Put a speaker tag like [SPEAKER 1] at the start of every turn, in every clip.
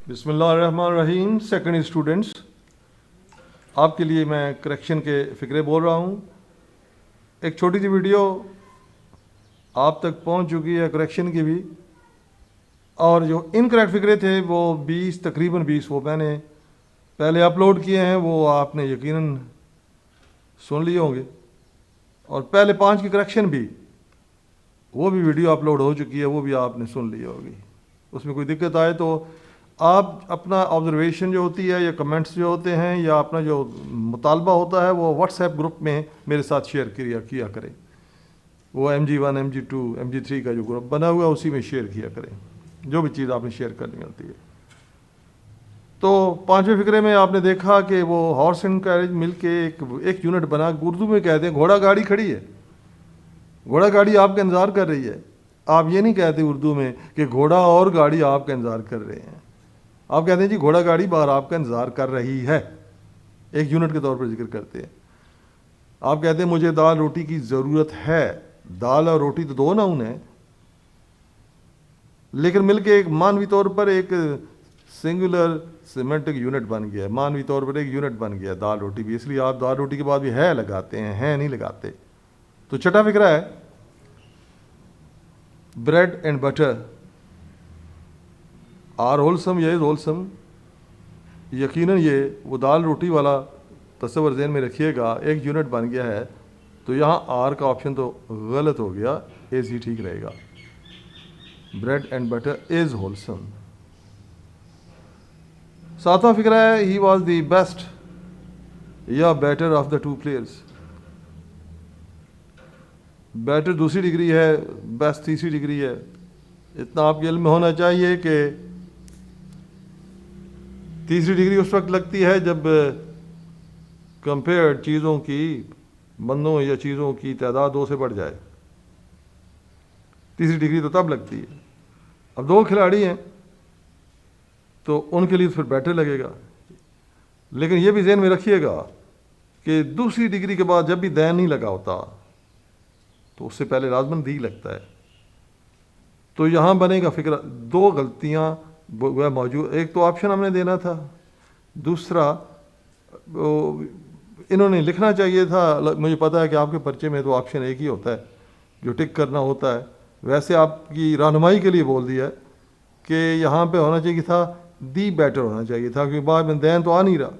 [SPEAKER 1] بسم اللہ الرحمن الرحیم. سیکنڈ اسٹوڈنٹس، آپ کے لیے میں کریکشن کے فکرے بول رہا ہوں. ایک چھوٹی سی ویڈیو آپ تک پہنچ چکی ہے کریکشن کی بھی، اور جو انکریکٹ فکرے تھے وہ تقریباً 20 وہ میں نے پہلے اپلوڈ کیے ہیں، وہ آپ نے یقیناً سن لیے ہوں گے. اور پہلے 5 کی کریکشن بھی، وہ بھی ویڈیو اپلوڈ ہو چکی ہے، وہ بھی آپ نے سن لی ہوگی. اس میں کوئی دقت آئے تو آپ اپنا آبزرویشن جو ہوتی ہے یا کمنٹس جو ہوتے ہیں یا اپنا جو مطالبہ ہوتا ہے وہ واٹس ایپ گروپ میں میرے ساتھ شیئر کیا کریں. وہ MG1 MG2 MG3 کا جو گروپ بنا ہوا ہے اسی میں شیئر کیا کریں، جو بھی چیز آپ نے شیئر کرنی ہوتی ہے. تو 5ویں فکرے میں آپ نے دیکھا کہ وہ ہارس اینڈ کیریج مل کے ایک یونٹ بنا، اردو میں کہتے ہیں گھوڑا گاڑی کھڑی ہے، گھوڑا گاڑی آپ کا انتظار کر رہی ہے. آپ یہ نہیں کہتے اردو میں کہ گھوڑا اور گاڑی آپ کا انتظار کر رہے ہیں، آپ کہتے ہیں جی گھوڑا گاڑی باہر آپ کا انتظار کر رہی ہے، ایک یونٹ کے طور پر ذکر کرتے ہیں. آپ کہتے ہیں مجھے دال روٹی کی ضرورت ہے. دال اور روٹی تو 2 ناؤن ہیں، لیکن مل کے ایک مانوی طور پر ایک سنگولر سیمنٹک یونٹ بن گیا ہے. مانوی طور پر ایک یونٹ بن گیا دال روٹی بھی، اس لیے آپ دال روٹی کے بعد بھی ہے لگاتے ہیں نہیں لگاتے. تو چھٹا فکرہ ہے bread and butter are wholesome یا از ہولسم. یقیناً یہ وہ دال روٹی والا تصور ذہن میں رکھیے گا، ایک یونٹ بن گیا ہے تو یہاں آر کا آپشن تو غلط ہو گیا، ایز ہی ٹھیک رہے گا. Bread and butter is wholesome. 7واں فکرہ ہے ہی واز دی بیسٹ یا better of the 2 players. Better دوسری ڈگری ہے، بیسٹ تیسری ڈگری ہے. اتنا آپ کے علم میں ہونا چاہیے کہ تیسری ڈگری اس وقت لگتی ہے جب کمپیئر چیزوں کی، بندوں یا چیزوں کی تعداد 2 سے بڑھ جائے. تیسری ڈگری تو تب لگتی ہے. اب 2 کھلاڑی ہیں تو ان کے لیے پھر بیٹر لگے گا، لیکن یہ بھی ذہن میں رکھیے گا کہ دوسری ڈگری کے بعد جب بھی دین نہیں لگا ہوتا تو اس سے پہلے لازماً دی لگتا ہے. تو یہاں بنے گا فکر 2 غلطیاں موجود. ایک تو آپشن ہم نے دینا تھا، دوسرا انہوں نے لکھنا چاہیے تھا. مجھے پتا ہے کہ آپ کے پرچے میں تو آپشن ایک ہی ہوتا ہے جو ٹک کرنا ہوتا ہے، ویسے آپ کی رہنمائی کے لیے بول دیا کہ یہاں پہ ہونا چاہیے تھا دی بیٹر ہونا چاہیے تھا، کیونکہ بعد میں دین تو آ نہیں رہا.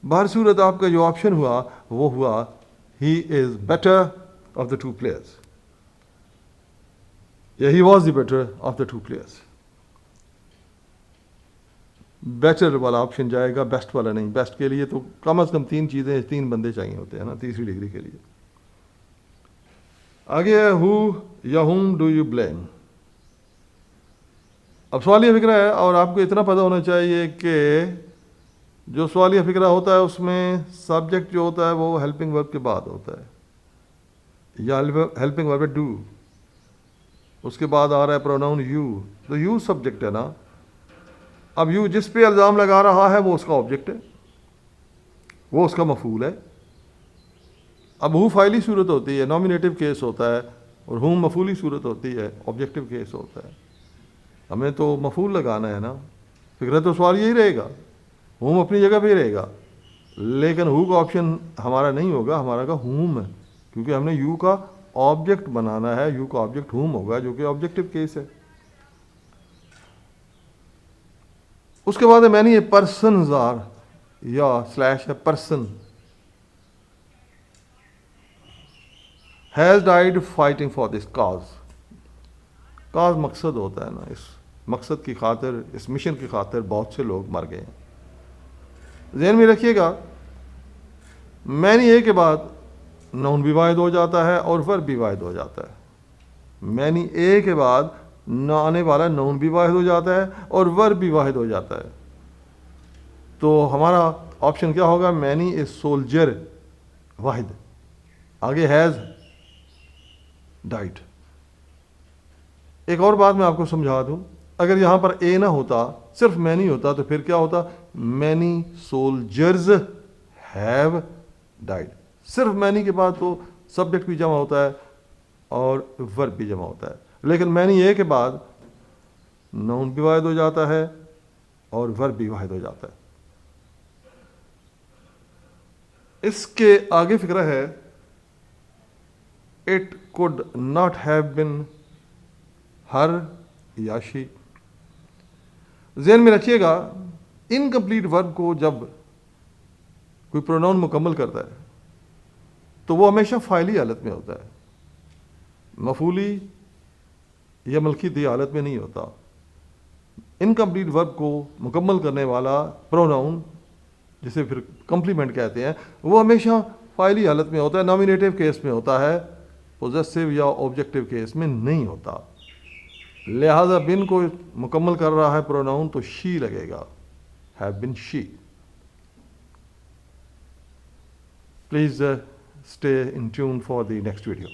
[SPEAKER 1] بہر صورت آپ کا جو آپشن ہوا وہ ہوا he is better of the 2 players یا he was the better of the 2 players. Better والا آپشن جائے گا، بیسٹ والا نہیں. بیسٹ کے لیے تو کم از کم 3 چیزیں، 3 بندے چاہیے ہوتے ہیں نا تیسری ڈگری کے لیے. آگے ہے ہو یا ہوم ڈو یو بلیم. اب سوالیہ فکرہ ہے اور آپ کو اتنا پتہ ہونا چاہیے کہ جو سوالیہ فکرہ ہوتا ہے اس میں سبجیکٹ جو ہوتا ہے وہ ہیلپنگ ورب کے بعد ہوتا ہے یا ہیلپنگ ورب ڈو، اس کے بعد آ رہا ہے پروناؤن یو. تو یو سبجیکٹ ہے نا. اب یو جس پہ الزام لگا رہا ہے وہ اس کا آبجیکٹ ہے، وہ اس کا مفعول ہے. اب ہو فاعلی صورت ہوتی ہے، نامینیٹو کیس ہوتا ہے، اور ہوم مفعولی صورت ہوتی ہے، آبجیکٹو کیس ہوتا ہے. ہمیں تو مفعول لگانا ہے نا. فکرہ تو سوال یہی رہے گا، ہوم اپنی جگہ پہ ہی رہے گا، لیکن ہو کا آپشن ہمارا نہیں ہوگا، ہمارا کا ہوم ہے، کیونکہ ہم نے یو کا آبجیکٹ بنانا ہے. یو کا آبجیکٹ ہوم ہوگا جو کہ آبجیکٹو کیس ہے. اس کے بعد میں نے یہ پرسنز آر یا سلیش ہے person has died fighting for this cause. Cause مقصد ہوتا ہے نا، اس مقصد کی خاطر، اس مشن کی خاطر بہت سے لوگ مر گئے ہیں. ذہن میں رکھیے گا مینی اے کے بعد نون بھی واحد ہو جاتا ہے اور ورب بھی واحد ہو جاتا ہے. مینی اے کے بعد نہ آنے والا نون بھی واحد ہو جاتا ہے اور ورب بھی واحد ہو جاتا ہے. تو ہمارا آپشن کیا ہوگا؟ مینی اے سولجر واحد. آگے ہیز ڈائٹ. ایک اور بات میں آپ کو سمجھا دوں، اگر یہاں پر اے نہ ہوتا، صرف مینی ہوتا تو پھر کیا ہوتا؟ Many soldiers have died. صرف مینی کے بعد تو سبجیکٹ بھی جمع ہوتا ہے اور ورب بھی جمع ہوتا ہے، لیکن مینی اے کے بعد نون بھی واحد ہو جاتا ہے اور ورب بھی واحد ہو جاتا ہے. اس کے آگے فقرہ ہے it could not have been her یا شی. ذہن میں رکھیے گا انکمپلیٹ ورب کو جب کوئی پروناؤن مکمل کرتا ہے تو وہ ہمیشہ فاعلی حالت میں ہوتا ہے، مفعولی یا ملکیتی حالت میں نہیں ہوتا. انکمپلیٹ ورب کو مکمل کرنے والا پروناؤن جسے پھر کمپلیمنٹ کہتے ہیں وہ ہمیشہ فاعلی حالت میں ہوتا ہے، نامینیٹو کیس میں ہوتا ہے، پوزیسو یا آبجیکٹو کیس میں نہیں ہوتا. لہذا بن کو مکمل کر رہا ہے پروناؤن تو شی لگے گا، have been she. Please stay in tune for the next video.